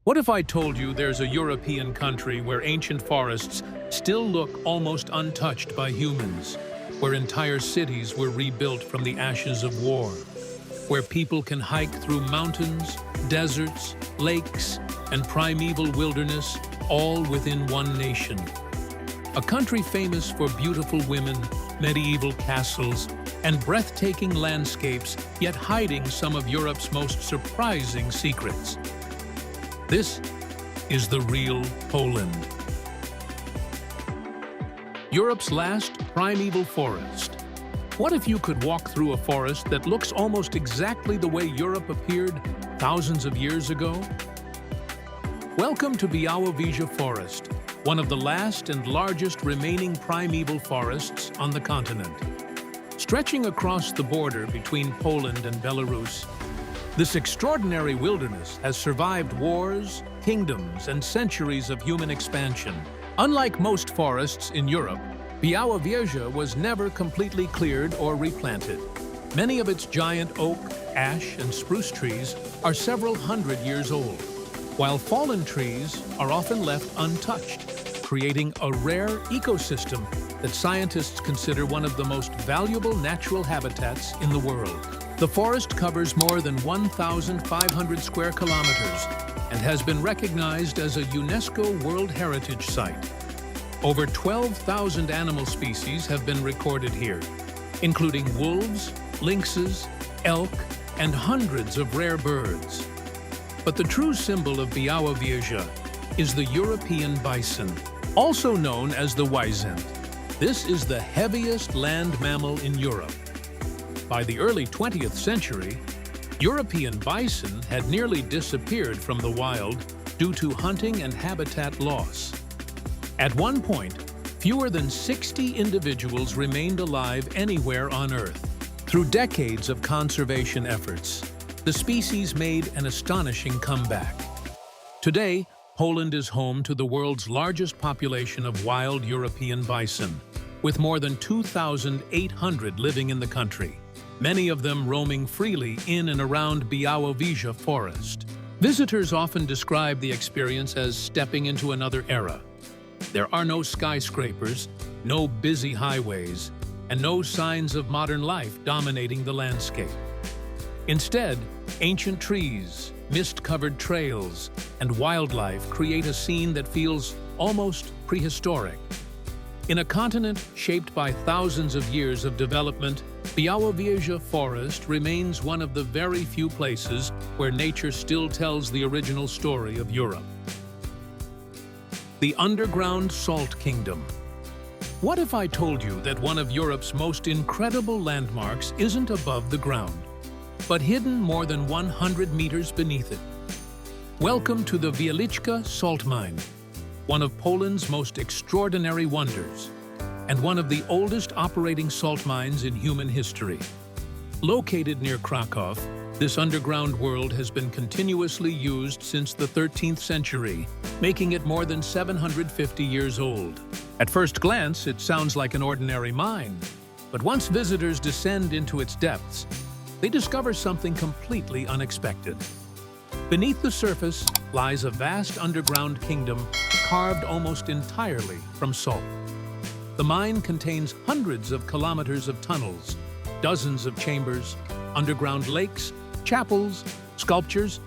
What if I told you there's a European country where ancient forests still look almost untouched by humans, where entire cities were rebuilt from the ashes of war, where people can hike through mountains, deserts, lakes, and primeval wilderness, all within one nation? A country famous for beautiful women, medieval castles, and breathtaking landscapes, yet hiding some of Europe's most surprising secrets. This is the real Poland. Europe's last primeval forest. What if you could walk through a forest that looks almost exactly the way Europe appeared thousands of years ago? Welcome to Białowieża Forest, one of the last and largest remaining primeval forests on the continent. Stretching across the border between Poland and Belarus, this extraordinary wilderness has survived wars, kingdoms, and centuries of human expansion. Unlike most forests in Europe, Białowieża was never completely cleared or replanted. Many of its giant oak, ash, and spruce trees are several hundred years old, while fallen trees are often left untouched, creating a rare ecosystem that scientists consider one of the most valuable natural habitats in the world. The forest covers more than 1,500 square kilometers and has been recognized as a UNESCO World Heritage Site. Over 12,000 animal species have been recorded here, including wolves, lynxes, elk, and hundreds of rare birds. But the true symbol of Białowieża is the European bison, also known as the wisent. This is the heaviest land mammal in Europe. By the early 20th century, European bison had nearly disappeared from the wild due to hunting and habitat loss. At one point, fewer than 60 individuals remained alive anywhere on Earth. Through decades of conservation efforts, the species made an astonishing comeback. Today, Poland is home to the world's largest population of wild European bison, with more than 2,800 living in the country, many of them roaming freely in and around Białowieża Forest. Visitors often describe the experience as stepping into another era. There are no skyscrapers, no busy highways, and no signs of modern life dominating the landscape. Instead, ancient trees, mist-covered trails, and wildlife create a scene that feels almost prehistoric. In a continent shaped by thousands of years of development, Białowieża Forest remains one of the very few places where nature still tells the original story of Europe. The Underground Salt Kingdom. What if I told you that one of Europe's most incredible landmarks isn't above the ground, but hidden more than 100 meters beneath it? Welcome to the Wieliczka Salt Mine, one of Poland's most extraordinary wonders, and one of the oldest operating salt mines in human history. Located near Kraków, this underground world has been continuously used since the 13th century, making it more than 750 years old. At first glance, it sounds like an ordinary mine, but once visitors descend into its depths, they discover something completely unexpected. Beneath the surface lies a vast underground kingdom carved almost entirely from salt. The mine contains hundreds of kilometers of tunnels, dozens of chambers, underground lakes, chapels, sculptures,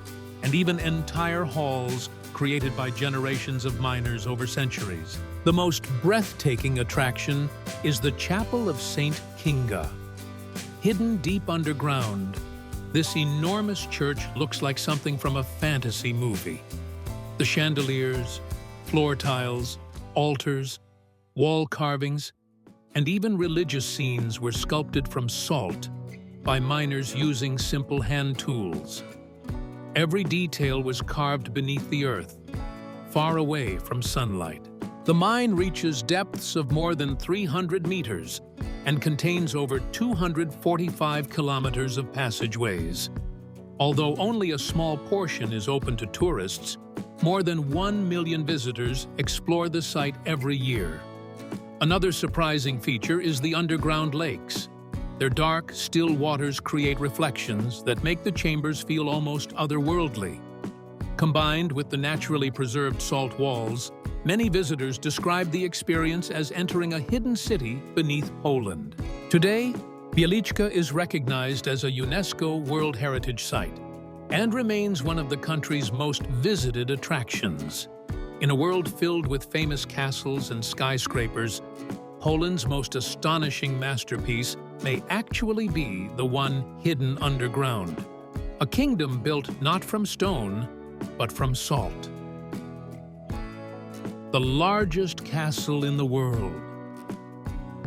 and even entire halls created by generations of miners over centuries. The most breathtaking attraction is the Chapel of Saint Kinga. Hidden deep underground, this enormous church looks like something from a fantasy movie. The chandeliers, floor tiles, altars, wall carvings, and even religious scenes were sculpted from salt by miners using simple hand tools. Every detail was carved beneath the earth, far away from sunlight. The mine reaches depths of more than 300 meters and contains over 245 kilometers of passageways. Although only a small portion is open to tourists, more than 1 million visitors explore the site every year. Another surprising feature is the underground lakes. Their dark, still waters create reflections that make the chambers feel almost otherworldly. Combined with the naturally preserved salt walls, many visitors describe the experience as entering a hidden city beneath Poland. Today, Wieliczka is recognized as a UNESCO World Heritage Site and remains one of the country's most visited attractions. In a world filled with famous castles and skyscrapers, Poland's most astonishing masterpiece may actually be the one hidden underground. A kingdom built not from stone, but from salt. The largest castle in the world.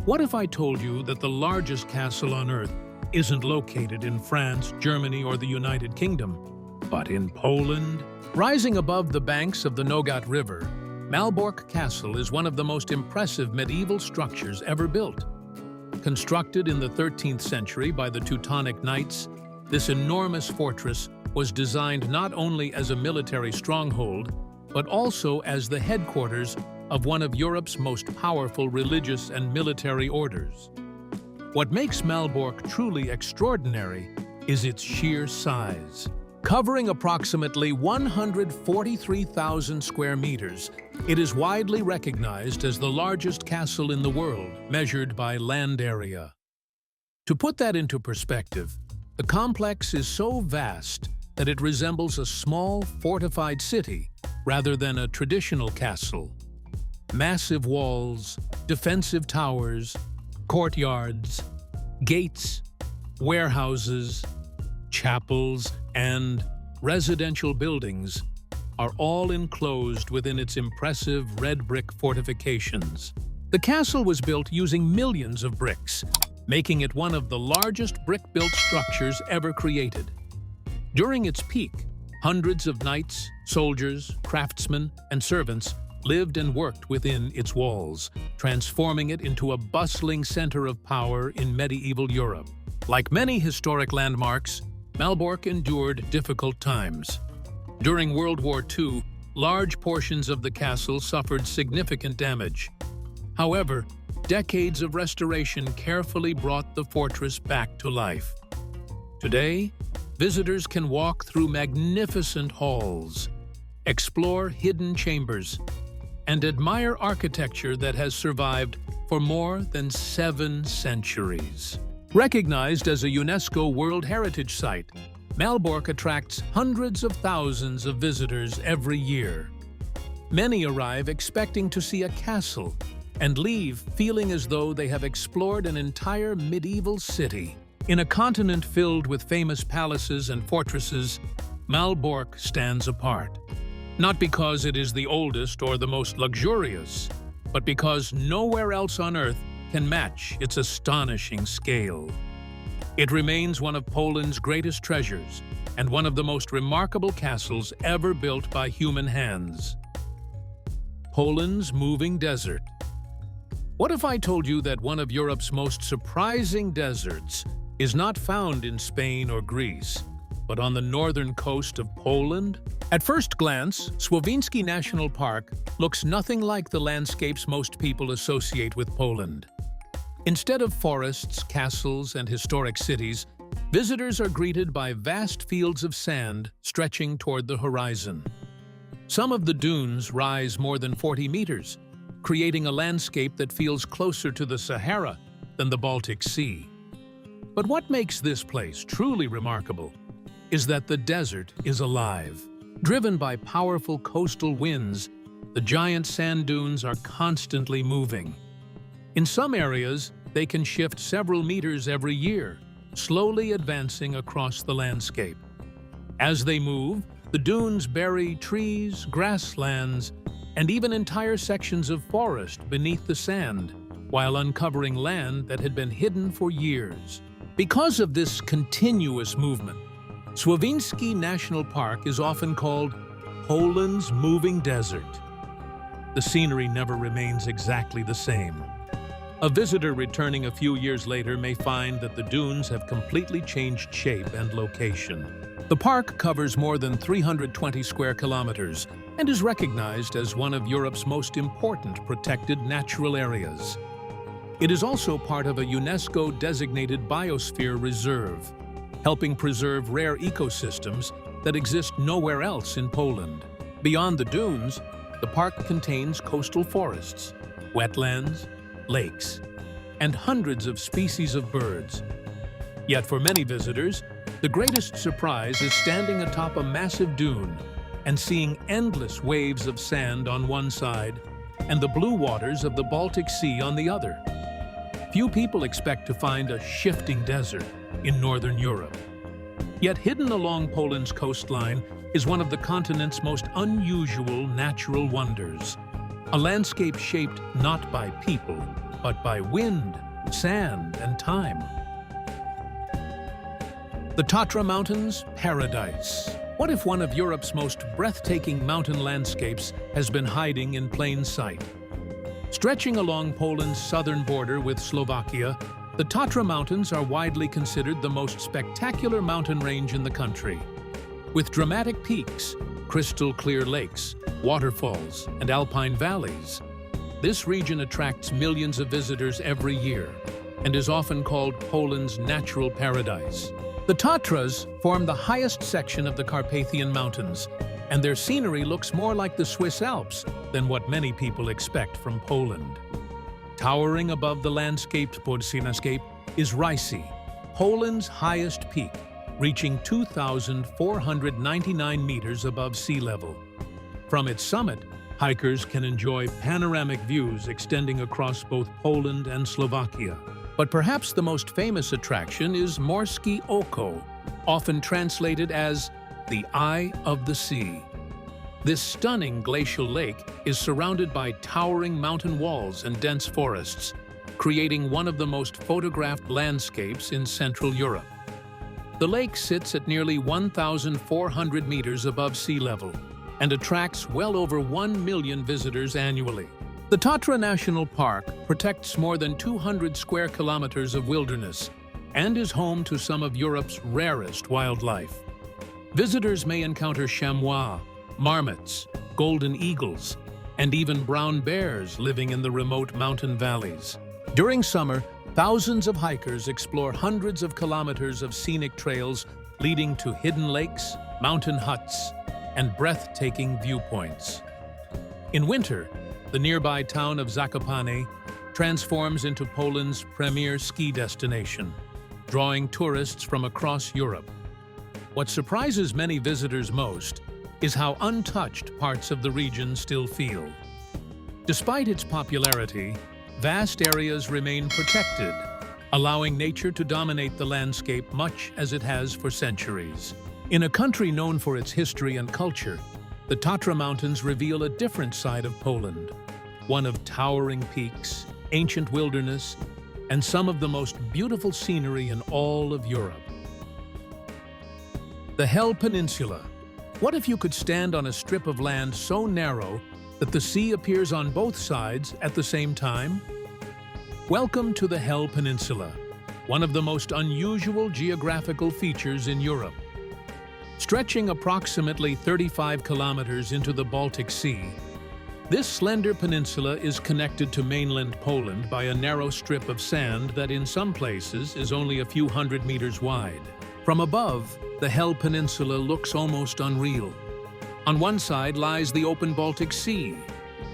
What if I told you that the largest castle on Earth isn't located in France, Germany, or the United Kingdom, but in Poland? Rising above the banks of the Nogat River, Malbork Castle is one of the most impressive medieval structures ever built. Constructed in the 13th century by the Teutonic Knights, this enormous fortress was designed not only as a military stronghold, but also as the headquarters of one of Europe's most powerful religious and military orders. What makes Malbork truly extraordinary is its sheer size. Covering approximately 143,000 square meters, it is widely recognized as the largest castle in the world, measured by land area. To put that into perspective, the complex is so vast that it resembles a small, fortified city rather than a traditional castle. Massive walls, defensive towers, courtyards, gates, warehouses, chapels, and residential buildings are all enclosed within its impressive red brick fortifications. The castle was built using millions of bricks, making it one of the largest brick-built structures ever created. During its peak, hundreds of knights, soldiers, craftsmen, and servants lived and worked within its walls, transforming it into a bustling center of power in medieval Europe. Like many historic landmarks, Malbork endured difficult times. During World War II, large portions of the castle suffered significant damage. However, decades of restoration carefully brought the fortress back to life. Today, visitors can walk through magnificent halls, explore hidden chambers, and admire architecture that has survived for more than 7 centuries. Recognized as a UNESCO World Heritage Site, Malbork attracts hundreds of thousands of visitors every year. Many arrive expecting to see a castle and leave feeling as though they have explored an entire medieval city. In a continent filled with famous palaces and fortresses, Malbork stands apart. Not because it is the oldest or the most luxurious, but because nowhere else on Earth can match its astonishing scale. It remains one of Poland's greatest treasures and one of the most remarkable castles ever built by human hands. Poland's moving desert. What if I told you that one of Europe's most surprising deserts is not found in Spain or Greece, but on the northern coast of Poland? At first glance, Słowiński National Park looks nothing like the landscapes most people associate with Poland. Instead of forests, castles, and historic cities, visitors are greeted by vast fields of sand stretching toward the horizon. Some of the dunes rise more than 40 meters, creating a landscape that feels closer to the Sahara than the Baltic Sea. But what makes this place truly remarkable is that the desert is alive. Driven by powerful coastal winds, the giant sand dunes are constantly moving. In some areas, they can shift several meters every year, slowly advancing across the landscape. As they move, the dunes bury trees, grasslands, and even entire sections of forest beneath the sand, while uncovering land that had been hidden for years. Because of this continuous movement, Słowiński National Park is often called Poland's moving desert. The scenery never remains exactly the same. A visitor returning a few years later may find that the dunes have completely changed shape and location. The park covers more than 320 square kilometers and is recognized as one of Europe's most important protected natural areas. It is also part of a UNESCO-designated biosphere reserve, helping preserve rare ecosystems that exist nowhere else in Poland. Beyond the dunes, the park contains coastal forests, wetlands, lakes, and hundreds of species of birds. Yet for many visitors, the greatest surprise is standing atop a massive dune and seeing endless waves of sand on one side and the blue waters of the Baltic Sea on the other. Few people expect to find a shifting desert in northern Europe. Yet hidden along Poland's coastline is one of the continent's most unusual natural wonders, a landscape shaped not by people, but by wind, sand, and time. The Tatra Mountains, paradise. What if one of Europe's most breathtaking mountain landscapes has been hiding in plain sight? Stretching along Poland's southern border with Slovakia, the Tatra Mountains are widely considered the most spectacular mountain range in the country. With dramatic peaks, crystal-clear lakes, waterfalls, and alpine valleys, this region attracts millions of visitors every year and is often called Poland's natural paradise. The Tatras form the highest section of the Carpathian Mountains, and their scenery looks more like the Swiss Alps than what many people expect from Poland. Towering above the landscaped Podsinascape is Rysy, Poland's highest peak, reaching 2,499 meters above sea level. From its summit, hikers can enjoy panoramic views extending across both Poland and Slovakia. But perhaps the most famous attraction is Morskie Oko, often translated as the Eye of the Sea. This stunning glacial lake is surrounded by towering mountain walls and dense forests, creating one of the most photographed landscapes in Central Europe. The lake sits at nearly 1,400 meters above sea level and attracts well over 1 million visitors annually. The Tatra National Park protects more than 200 square kilometers of wilderness and is home to some of Europe's rarest wildlife. Visitors may encounter chamois, marmots, golden eagles, and even brown bears living in the remote mountain valleys. During summer, thousands of hikers explore hundreds of kilometers of scenic trails leading to hidden lakes, mountain huts, and breathtaking viewpoints. In winter, the nearby town of Zakopane transforms into Poland's premier ski destination, drawing tourists from across Europe. What surprises many visitors most is how untouched parts of the region still feel. Despite its popularity, vast areas remain protected, allowing nature to dominate the landscape much as it has for centuries. In a country known for its history and culture, the Tatra Mountains reveal a different side of Poland, one of towering peaks, ancient wilderness, and some of the most beautiful scenery in all of Europe. The Hel Peninsula. What if you could stand on a strip of land so narrow that the sea appears on both sides at the same time? Welcome to the Hel Peninsula, one of the most unusual geographical features in Europe. Stretching approximately 35 kilometers into the Baltic Sea, this slender peninsula is connected to mainland Poland by a narrow strip of sand that in some places is only a few hundred meters wide. From above, the Hel Peninsula looks almost unreal. On one side lies the open Baltic Sea,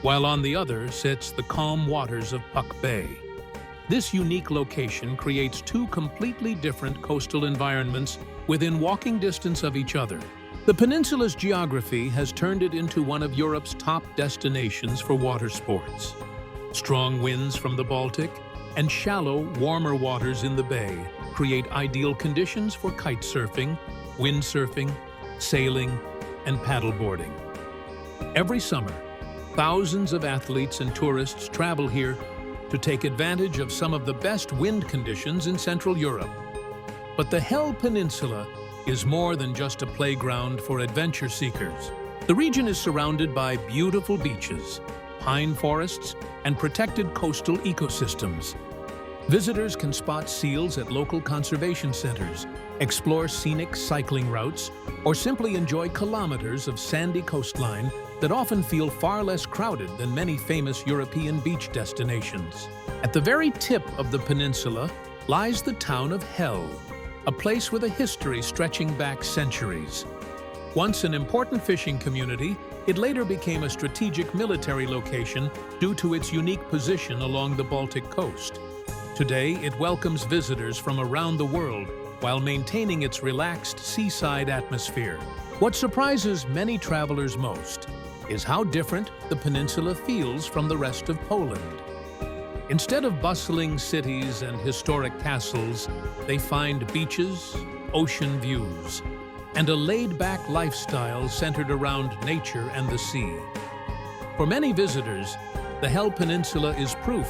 while on the other sits the calm waters of Puck Bay. This unique location creates two completely different coastal environments within walking distance of each other. The peninsula's geography has turned it into one of Europe's top destinations for water sports. Strong winds from the Baltic and shallow, warmer waters in the bay create ideal conditions for kite surfing, windsurfing, sailing, and paddleboarding. Every summer, thousands of athletes and tourists travel here to take advantage of some of the best wind conditions in Central Europe. But the Hel Peninsula is more than just a playground for adventure seekers. The region is surrounded by beautiful beaches, pine forests, and protected coastal ecosystems. Visitors can spot seals at local conservation centers, explore scenic cycling routes, or simply enjoy kilometers of sandy coastline that often feel far less crowded than many famous European beach destinations. At the very tip of the peninsula lies the town of Hel, a place with a history stretching back centuries. Once an important fishing community, it later became a strategic military location due to its unique position along the Baltic coast. Today, it welcomes visitors from around the world while maintaining its relaxed seaside atmosphere. What surprises many travelers most is how different the peninsula feels from the rest of Poland. Instead of bustling cities and historic castles, they find beaches, ocean views, and a laid-back lifestyle centered around nature and the sea. For many visitors, the Hel Peninsula is proof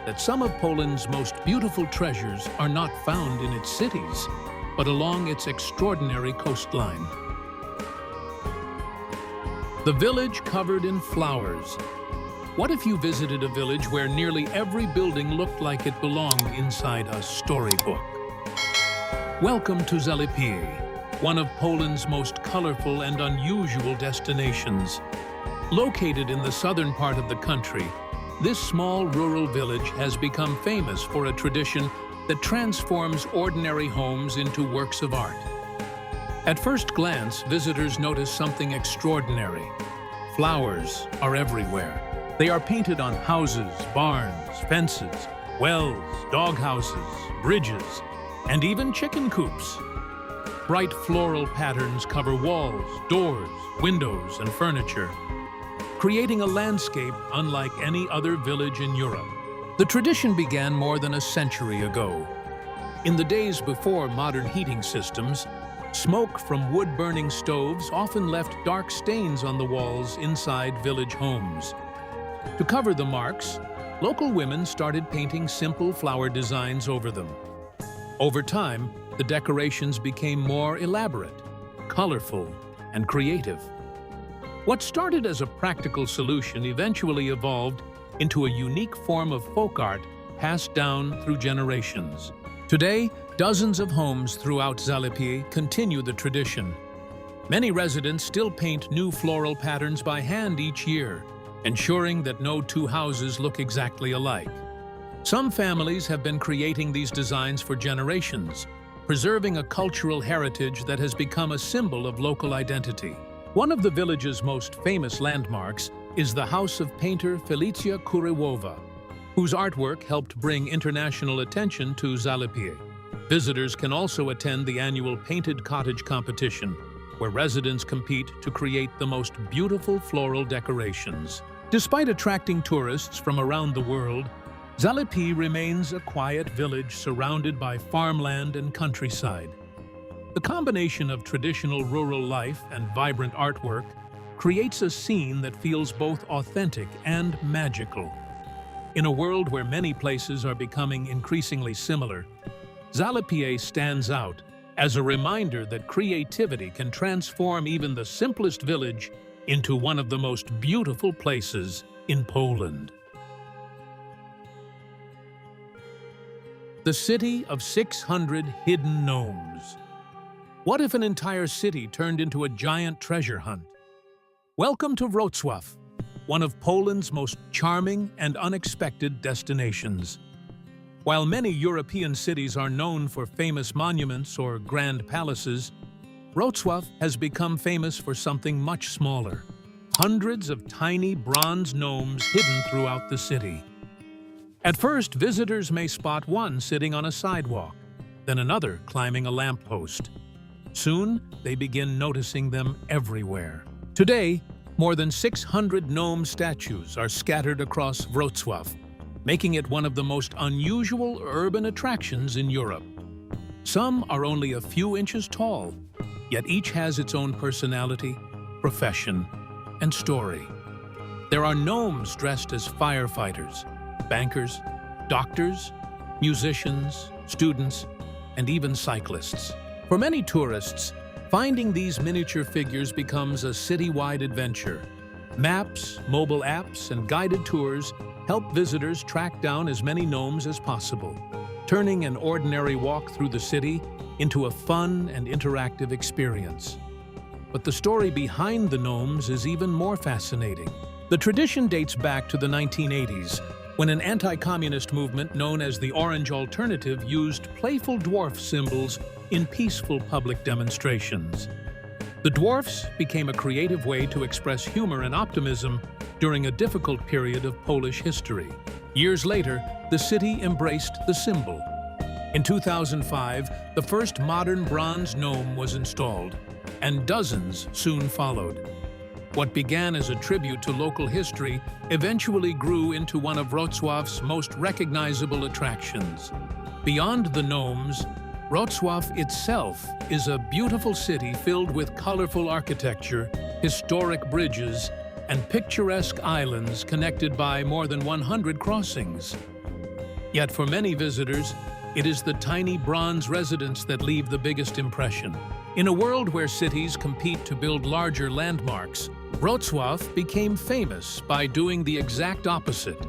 that some of Poland's most beautiful treasures are not found in its cities, but along its extraordinary coastline. The village covered in flowers. What if you visited a village where nearly every building looked like it belonged inside a storybook? Welcome to Zalepie, one of Poland's most colorful and unusual destinations. Located in the southern part of the country, this small rural village has become famous for a tradition that transforms ordinary homes into works of art. At first glance, visitors notice something extraordinary. Flowers are everywhere. They are painted on houses, barns, fences, wells, doghouses, bridges, and even chicken coops. Bright floral patterns cover walls, doors, windows, and furniture, creating a landscape unlike any other village in Europe. The tradition began more than a century ago. In the days before modern heating systems, smoke from wood-burning stoves often left dark stains on the walls inside village homes. To cover the marks, local women started painting simple flower designs over them. Over time, the decorations became more elaborate, colorful, and creative. What started as a practical solution eventually evolved into a unique form of folk art passed down through generations. Today, dozens of homes throughout Zalepie continue the tradition. Many residents still paint new floral patterns by hand each year, ensuring that no two houses look exactly alike. Some families have been creating these designs for generations, preserving a cultural heritage that has become a symbol of local identity. One of the village's most famous landmarks is the house of painter Wieliczka Salt Mine, whose artwork helped bring international attention to Zalepie. Visitors can also attend the annual Painted Cottage competition, where residents compete to create the most beautiful floral decorations. Despite attracting tourists from around the world, Zalepie remains a quiet village surrounded by farmland and countryside. The combination of traditional rural life and vibrant artwork creates a scene that feels both authentic and magical. In a world where many places are becoming increasingly similar, Zalepie stands out as a reminder that creativity can transform even the simplest village into one of the most beautiful places in Poland. The city of 600 hidden gnomes. What if an entire city turned into a giant treasure hunt? Welcome to Wrocław, one of Poland's most charming and unexpected destinations. While many European cities are known for famous monuments or grand palaces, Wrocław has become famous for something much smaller. Hundreds of tiny bronze gnomes hidden throughout the city. At first, visitors may spot one sitting on a sidewalk, then another climbing a lamppost. Soon, they begin noticing them everywhere. Today, more than 600 gnome statues are scattered across Wrocław, making it one of the most unusual urban attractions in Europe. Some are only a few inches tall, yet each has its own personality, profession, and story. There are gnomes dressed as firefighters, bankers, doctors, musicians, students, and even cyclists. For many tourists, finding these miniature figures becomes a citywide adventure. Maps, mobile apps, and guided tours help visitors track down as many gnomes as possible, turning an ordinary walk through the city into a fun and interactive experience. But the story behind the gnomes is even more fascinating. The tradition dates back to the 1980s, when an anti-communist movement known as the Orange Alternative used playful dwarf symbols in peaceful public demonstrations. The dwarfs became a creative way to express humor and optimism during a difficult period of Polish history. Years later, the city embraced the symbol. In 2005, the first modern bronze gnome was installed, and dozens soon followed. What began as a tribute to local history eventually grew into one of Wrocław's most recognizable attractions. Beyond the gnomes, Wrocław itself is a beautiful city filled with colorful architecture, historic bridges, and picturesque islands connected by more than 100 crossings. Yet for many visitors, it is the tiny bronze residents that leave the biggest impression. In a world where cities compete to build larger landmarks, Wrocław became famous by doing the exact opposite,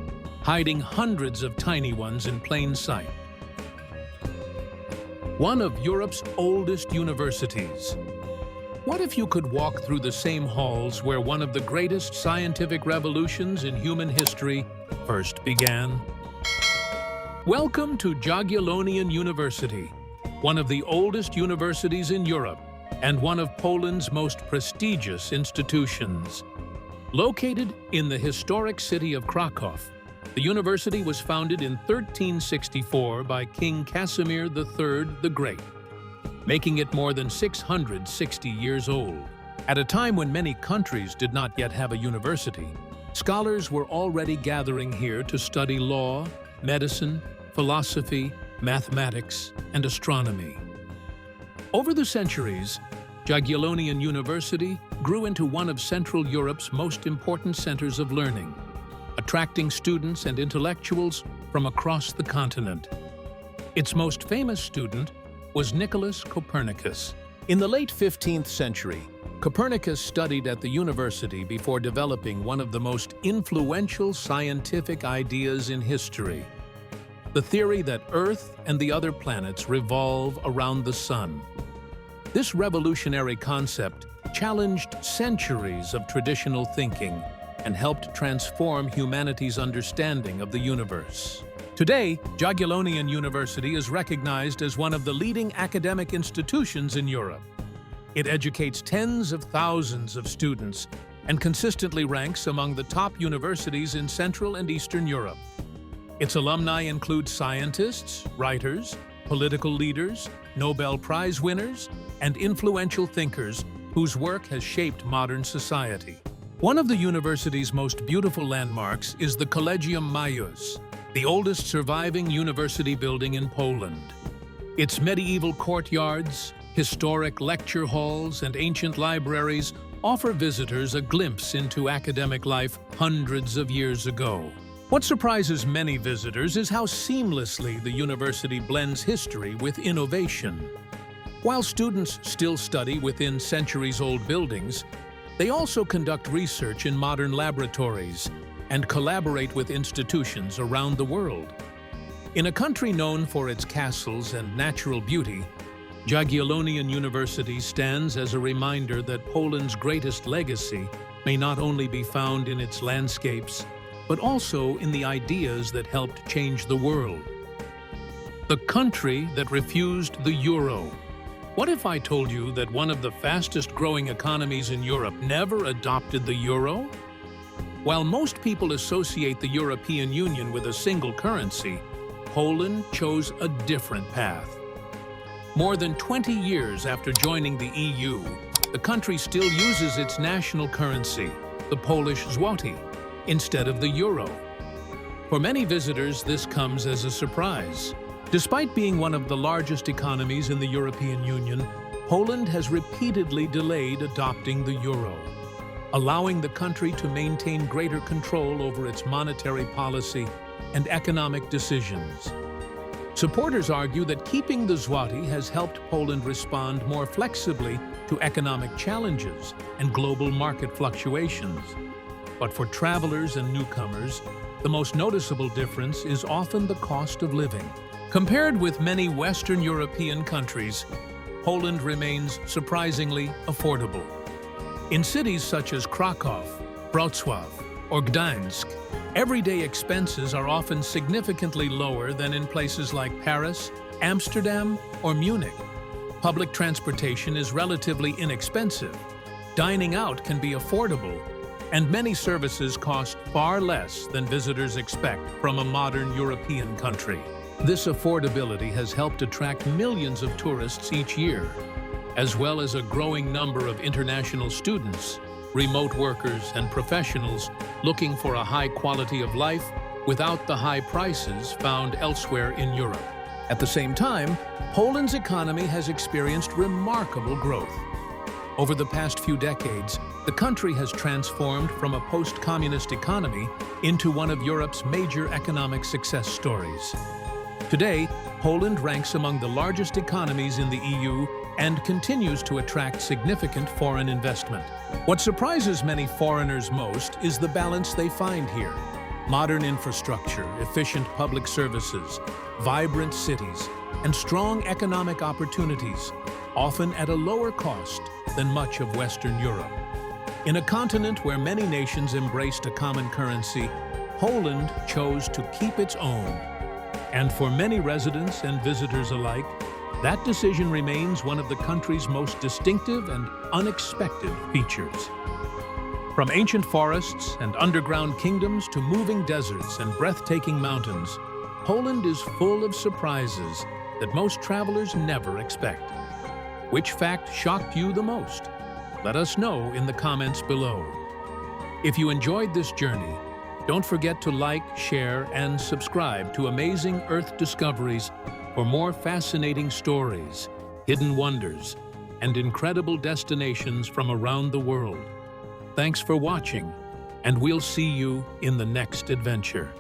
hiding hundreds of tiny ones in plain sight. One of Europe's oldest universities. What if you could walk through the same halls where one of the greatest scientific revolutions in human history first began? Welcome to Jagiellonian University, one of the oldest universities in Europe and one of Poland's most prestigious institutions. Located in the historic city of Kraków, the university was founded in 1364 by King Casimir III the Great, making it more than 660 years old. At a time when many countries did not yet have a university, scholars were already gathering here to study law, medicine, philosophy, mathematics, and astronomy. Over the centuries, Jagiellonian University grew into one of Central Europe's most important centers of learning, attracting students and intellectuals from across the continent. Its most famous student was Nicholas Copernicus. In the late 15th century, Copernicus studied at the university before developing one of the most influential scientific ideas in history: the theory that Earth and the other planets revolve around the sun. This revolutionary concept challenged centuries of traditional thinking and helped transform humanity's understanding of the universe. Today, Jagiellonian University is recognized as one of the leading academic institutions in Europe. It educates tens of thousands of students and consistently ranks among the top universities in Central and Eastern Europe. Its alumni include scientists, writers, political leaders, Nobel Prize winners, and influential thinkers whose work has shaped modern society. One of the university's most beautiful landmarks is the Collegium Maius, the oldest surviving university building in Poland. Its medieval courtyards, historic lecture halls, and ancient libraries offer visitors a glimpse into academic life hundreds of years ago. What surprises many visitors is how seamlessly the university blends history with innovation. While students still study within centuries-old buildings, they also conduct research in modern laboratories and collaborate with institutions around the world. In a country known for its castles and natural beauty, Jagiellonian University stands as a reminder that Poland's greatest legacy may not only be found in its landscapes, but also in the ideas that helped change the world. The country that refused the euro. What if I told you that one of the fastest-growing economies in Europe never adopted the euro? While most people associate the European Union with a single currency, Poland chose a different path. More than 20 years after joining the EU, the country still uses its national currency, the Polish zloty, instead of the euro. For many visitors, this comes as a surprise. Despite being one of the largest economies in the European Union, Poland has repeatedly delayed adopting the euro, allowing the country to maintain greater control over its monetary policy and economic decisions. Supporters argue that keeping the zloty has helped Poland respond more flexibly to economic challenges and global market fluctuations. But for travelers and newcomers, the most noticeable difference is often the cost of living. Compared with many Western European countries, Poland remains surprisingly affordable. In cities such as Kraków, Wrocław, or Gdańsk, everyday expenses are often significantly lower than in places like Paris, Amsterdam, or Munich. Public transportation is relatively inexpensive. Dining out can be affordable, and many services cost far less than visitors expect from a modern European country. This affordability has helped attract millions of tourists each year, as well as a growing number of international students, remote workers, and professionals looking for a high quality of life without the high prices found elsewhere in Europe. At the same time, Poland's economy has experienced remarkable growth. Over the past few decades, the country has transformed from a post-communist economy into one of Europe's major economic success stories. Today, Poland ranks among the largest economies in the EU and continues to attract significant foreign investment. What surprises many foreigners most is the balance they find here. Modern infrastructure, efficient public services, vibrant cities, and strong economic opportunities, often at a lower cost than much of Western Europe. In a continent where many nations embraced a common currency, Poland chose to keep its own. And for many residents and visitors alike, that decision remains one of the country's most distinctive and unexpected features. From ancient forests and underground kingdoms to moving deserts and breathtaking mountains, Poland is full of surprises that most travelers never expect. Which fact shocked you the most? Let us know in the comments below. If you enjoyed this journey, don't forget to like, share, and subscribe to Amazing Earth Discoveries for more fascinating stories, hidden wonders, and incredible destinations from around the world. Thanks for watching, and we'll see you in the next adventure.